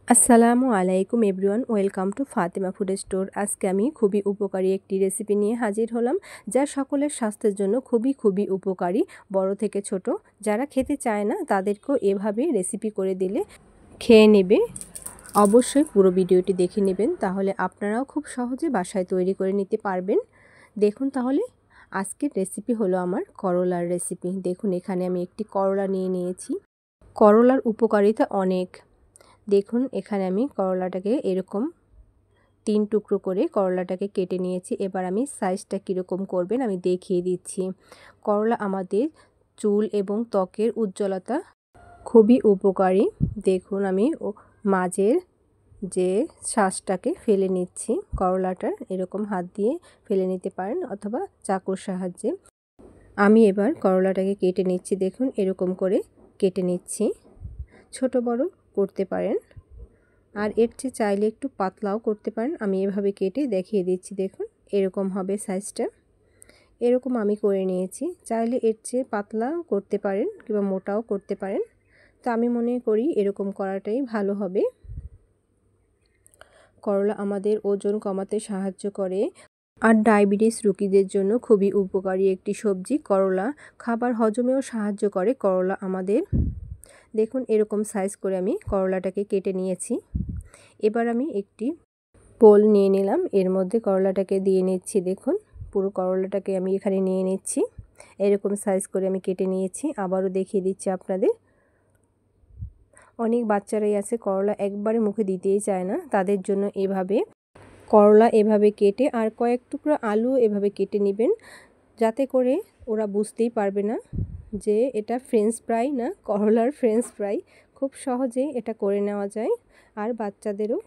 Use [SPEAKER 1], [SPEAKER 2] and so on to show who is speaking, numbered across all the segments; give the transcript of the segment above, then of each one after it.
[SPEAKER 1] আসসালামু আলাইকুম everyone, welcome to Fatema food store. আজকে আমি খুবই উপকারী একটি রেসিপি নিয়ে হাজির হলাম, যা সকলের স্বাস্থ্যের জন্য খুবই উপকারী। বড় থেকে ছোট যারা খেতে চায় না তাদেরকেও এভাবে রেসিপি করে দিলে খেয়ে নেবে। অবশ্যই পুরো ভিডিওটি দেখে নেবেন, তাহলে আপনারাও খুব সহজে বাসায় তৈরি করে নিতে পারবেন। দেখুন তাহলে আজকের রেসিপি হলো আমার করলার রেসিপি। দেখুন এখানে আমি একটি করলা নিয়ে নিয়েছি। করলার উপকারিতা অনেক। দেখুন এখানে আমি করলাটাকে এরকম 3 টুকরো করে করলাটাকে কেটে নিয়েছি। এবার আমি সাইজটা কীরকম করবেন আমি দেখিয়ে দিচ্ছি। করলা আমাদের চুল এবং ত্বকের উজ্জ্বলতা খুবই উপকারী। দেখুন আমি মাঝের যে শ্বাসটাকে ফেলে নিচ্ছি করলাটার, এরকম হাত দিয়ে ফেলে নিতে পারেন অথবা চাকুর সাহায্যে। আমি এবার করলাটাকে কেটে নিচ্ছি। দেখুন এরকম করে কেটে নিচ্ছি, ছোট বড় করতে পারেন, আর এর চেয়ে চাইলে একটু পাতলাও করতে পারেন। আমি এভাবে কেটে দেখিয়ে দিচ্ছি। দেখুন এরকম হবে সাইজটা, এরকম আমি করে নিয়েছি। চাইলে এর চেয়ে পাতলাও করতে পারেন কিংবা মোটাও করতে পারেন, তো আমি মনে করি এরকম করাটাই ভালো হবে। করলা আমাদের ওজন কমাতে সাহায্য করে, আর ডায়াবেটিস রোগীদের জন্য খুবই উপকারী একটি সবজি। করলা খাবার হজমেও সাহায্য করে করলা আমাদের। দেখুন এরকম সাইজ করে আমি করলাটাকে কেটে নিয়েছি। এবার আমি একটি বোল নিয়ে নিলাম, এর মধ্যে করলাটাকে দিয়ে নিচ্ছি। দেখুন পুরো করলাটাকে আমি এখানে নিয়ে নিচ্ছি, এরকম সাইজ করে আমি কেটে নিয়েছি। আবারও দেখিয়ে দিচ্ছি আপনাদের। অনেক বাচ্চারাই আছে করলা একবারে মুখে দিতেই চায় না, তাদের জন্য এভাবে করলা এভাবে কেটে আর কয়েক টুকরো আলু এভাবে কেটে নেবেন, যাতে করে ওরা বুঝতেই পারবে না যে এটা ফ্রেঞ্চ ফ্রাই না, করলার ফ্রেঞ্চ ফ্রাই। খুব সহজেই এটা করে নেওয়া যায়, আর বাচ্চাদেরও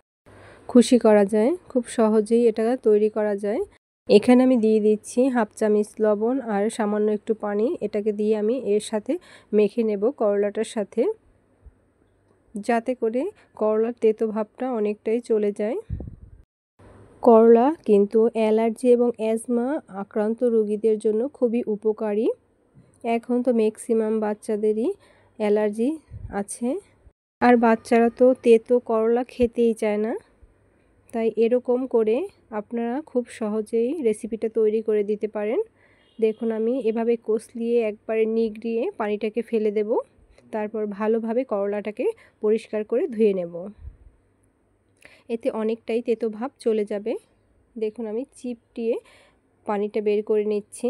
[SPEAKER 1] খুশি করা যায়, খুব সহজেই এটা তৈরি করা যায়। এখানে আমি দিয়ে দিচ্ছি হাফ চামচ লবণ আর সামান্য একটু পানি। এটাকে দিয়ে আমি এর সাথে মেখে নেব করলাটার সাথে, যাতে করে করলার তেতো ভাবটা অনেকটাই চলে যায়। করলা কিন্তু অ্যালার্জি এবং অ্যাজমা আক্রান্ত রোগীদের জন্য খুবই উপকারী। এখন তো ম্যাক্সিমাম বাচ্চাদেরই অ্যালার্জি আছে, আর বাচ্চারা তো তেতো করলা খেতেই চায় না। তাই এরকম করে আপনারা খুব সহজেই রেসিপিটা তৈরি করে দিতে পারেন। দেখুন আমি এভাবে কষলিয়ে একবারে নিগড়িয়ে পানিটাকে ফেলে দেব, তারপর ভালোভাবে করলাটাকে পরিষ্কার করে ধুয়ে নেব। এতে অনেকটাই তেতো ভাব চলে যাবে। দেখুন আমি চিপটিয়ে পানিটা বের করে নিচ্ছি।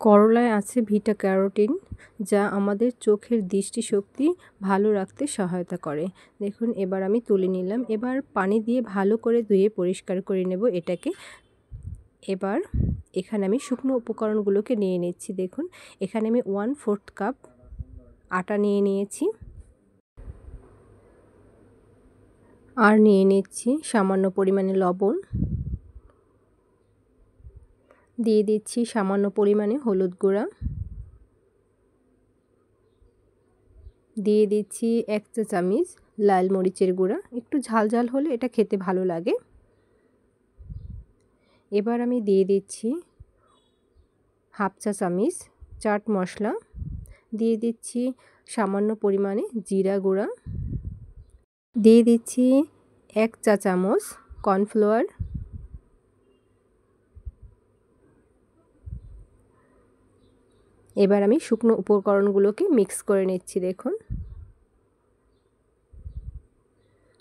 [SPEAKER 1] করলায় আছে ভিটা ক্যারোটিন, যা আমাদের চোখের দৃষ্টিশক্তি ভালো রাখতে সহায়তা করে। দেখুন এবার আমি তুলে নিলাম। এবার পানি দিয়ে ভালো করে ধুয়ে পরিষ্কার করে নেব এটাকে। এবার এখানে আমি শুকনো উপকরণগুলোকে নিয়ে নিচ্ছি। দেখুন এখানে আমি 1/4 কাপ আটা নিয়ে নিয়েছি, আর নিয়ে নিচ্ছি সামান্য পরিমাণে লবণ, দিয়ে দিচ্ছি সামান্য পরিমাণে হলুদ গুঁড়া, দিয়ে দিচ্ছি 1 চা চামচ লাল মরিচের গুঁড়া। একটু ঝাল ঝাল হলে এটা খেতে ভালো লাগে। এবার আমি দিয়ে দিচ্ছি হাফ চা চামচ চাট মশলা, দিয়ে দিচ্ছি সামান্য পরিমাণে জিরা গুঁড়া, দিয়ে দিচ্ছি 1 চা চামচ কর্নফ্লাওয়ার, এবার আমি শুকনো উপকরণগুলোকে মিক্স করে নিচ্ছি। দেখুন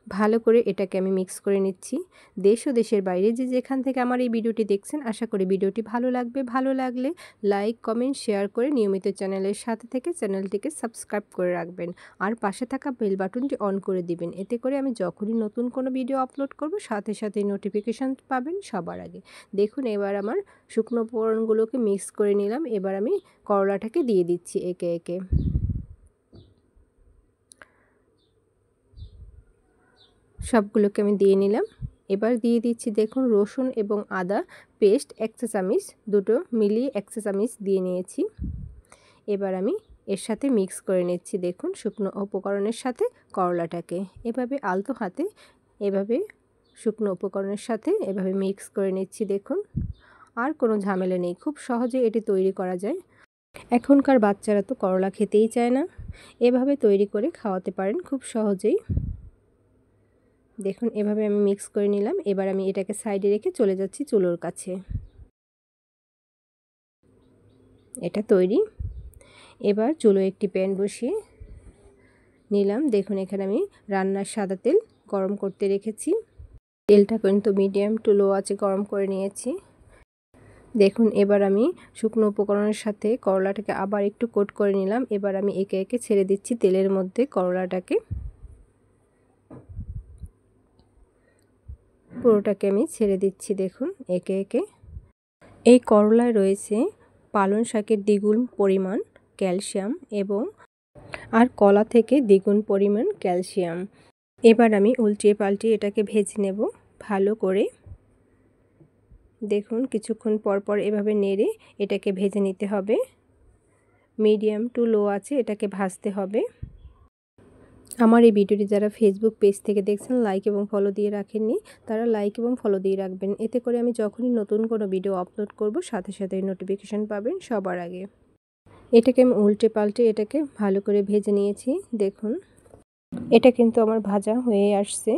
[SPEAKER 1] ভালো করে এটাকে আমি মিক্স করে নিচ্ছি। দেশ ও দেশের বাইরে যে যেখান থেকে আমার এই ভিডিওটি দেখছেন, আশা করি ভিডিওটি ভালো লাগবে। ভালো লাগলে লাইক কমেন্ট শেয়ার করে নিয়মিত চ্যানেলের সাথে থেকে চ্যানেলটিকে সাবস্ক্রাইব করে রাখবেন, আর পাশে থাকা বেল বাটনটি অন করে দিবেন। এতে করে আমি যখনই নতুন কোনো ভিডিও আপলোড করব সাথে নোটিফিকেশান পাবেন সবার আগে। দেখুন এবার আমার শুকনো উপকরণগুলোকে মিক্স করে নিলাম। এবার আমি করলাটাকে দিয়ে দিচ্ছি একে একে। সবগুলোকে আমি দিয়ে নিলাম। এবার দিয়ে দিচ্ছি দেখুন রসুন এবং আদা পেস্ট 1 চা চামচ, দুটো মিলিয়ে 1 চা চামচ দিয়ে নিয়েছি। এবার আমি এর সাথে মিক্স করে নিচ্ছি। দেখুন শুকনো উপকরণের সাথে করলাটাকে এভাবে আলতো হাতে এভাবে শুকনো উপকরণের সাথে এভাবে মিক্স করে নিচ্ছি। দেখুন আর কোনো ঝামেলা নেই, খুব সহজে এটি তৈরি করা যায়। এখনকার বাচ্চারা তো করলা খেতেই চায় না, এভাবে তৈরি করে খাওয়াতে পারেন খুব সহজেই। দেখুন এভাবে আমি মিক্স করে নিলাম। এবার আমি এটাকে সাইডে রেখে চলে যাচ্ছি চুলোর কাছে। এটা তৈরি। এবার চুলোয় একটি প্যান বসিয়ে নিলাম। দেখুন এখানে আমি রান্নার সাদা তেল গরম করতে রেখেছি। তেলটা কিন্তু মিডিয়াম টু লো আঁচে গরম করে নিয়েছি। দেখুন এবার আমি শুকনো উপকরণের সাথে করলাটাকে আবার একটু কোট করে নিলাম। এবার আমি একে একে ছেড়ে দিচ্ছি তেলের মধ্যে করলাটাকে। পুরোটাকে আমি ছেড়ে দিচ্ছি দেখুন একে একে। এই করলায় রয়েছে পালং শাকের দ্বিগুণ পরিমাণ ক্যালসিয়াম এবং আর কলা থেকে দ্বিগুণ পরিমাণ ক্যালসিয়াম। এবার আমি উল্টিয়ে পাল্টিয়ে এটাকে ভেজে নেব ভালো করে। দেখুন কিছুক্ষণ পর পর এভাবে নেড়ে এটাকে ভেজে নিতে হবে। মিডিয়াম টু লো আছে এটাকে ভাজতে হবে। আমার এই ভিডিওটি যারা ফেসবুক পেজ থেকে দেখছেন লাইক এবং ফলো দিয়ে রাখেননি তারা লাইক এবং ফলো দিয়ে রাখবেন। এতে করে আমি যখনই নতুন কোনো ভিডিও আপলোড করব সাথে সাথে নোটিফিকেশন পাবেন সবার আগে। এটাকে আমি উল্টে পাল্টে এটাকে ভালো করে ভেজে নিয়েছি। দেখুন এটা কিন্তু আমার ভাজা হয়ে আসছে,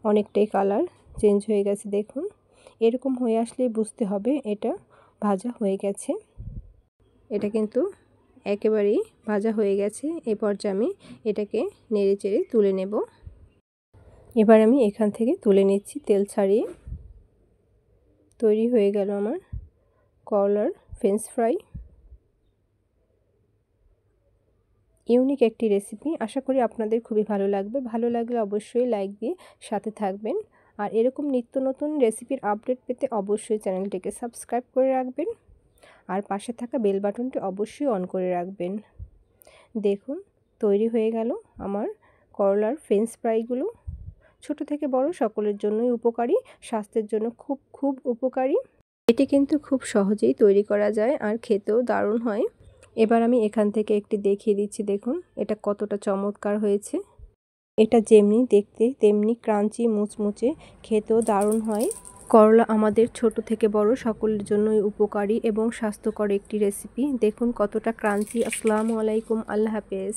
[SPEAKER 1] অনেকটাই কালার চেঞ্জ হয়ে গেছে। দেখুন এরকম হয়ে আসলেই বুঝতে হবে এটা ভাজা হয়ে গেছে। এটা কিন্তু একেবারেই ভাজা হয়ে গেছে। এই পর্যায়ে আমি এটাকে নেড়ে চেড়ে তুলে নেব। এবার আমি এখান থেকে তুলে নিচ্ছি তেল ছাড়িয়ে। তৈরি হয়ে গেল আমার করলার ফ্রেঞ্চ ফ্রাই। ইউনিক একটি রেসিপি, আশা করি আপনাদের খুবই ভালো লাগবে। ভালো লাগলে অবশ্যই লাইক দিয়ে সাথে থাকবেন। আর এরকম নিত্য নতুন রেসিপির আপডেট পেতে অবশ্যই চ্যানেলটিকে সাবস্ক্রাইব করে রাখবেন আর পাশে থাকা বেল বাটনটি অবশ্যই অন করে রাখবেন। দেখুন তৈরি হয়ে গেল আমার করলার ফ্রেঞ্চ ফ্রাইগুলো। ছোট থেকে বড় সকলের জন্যই উপকারী, স্বাস্থ্যের জন্য খুব খুব উপকারী। এটি কিন্তু খুব সহজেই তৈরি করা যায় আর খেতেও দারুণ হয়। এবার আমি এখান থেকে একটি দেখিয়ে দিচ্ছি। দেখুন এটা কতটা চমৎকার হয়েছে। এটা যেমনি দেখতে তেমনি ক্রাঞ্চি মুচমুচে, খেতেও দারুণ হয়। করলা আমাদের ছোট থেকে বড় সকলের জন্যই উপকারী এবং স্বাস্থ্যকর একটি রেসিপি। দেখুন কতটা ক্রাঞ্চি। আসসালামু আলাইকুম, আল্লাহ হাফেজ।